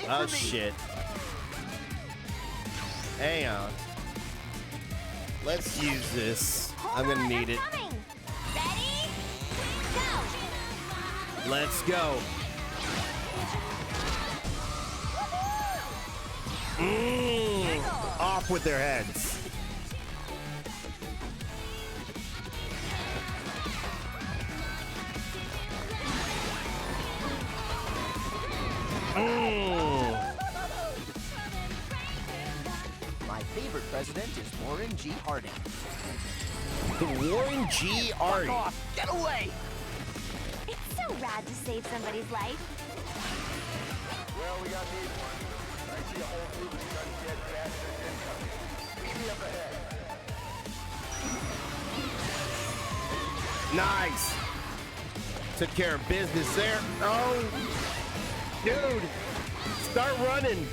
Wait Oh, for me. shit. Hang on. Let's use this. I'm gonna need it. Coming. Ready? Go. Let's go. Off with their heads. My favorite president is Warren G. Harding. Warren G. Harding. Fuck off. Get away. It's so rad to save somebody's life. Well, we got these ones. I see a whole group of GhostCat bastards incoming. Meet me up ahead. Nice. Took care of business there. Oh, dude, start running.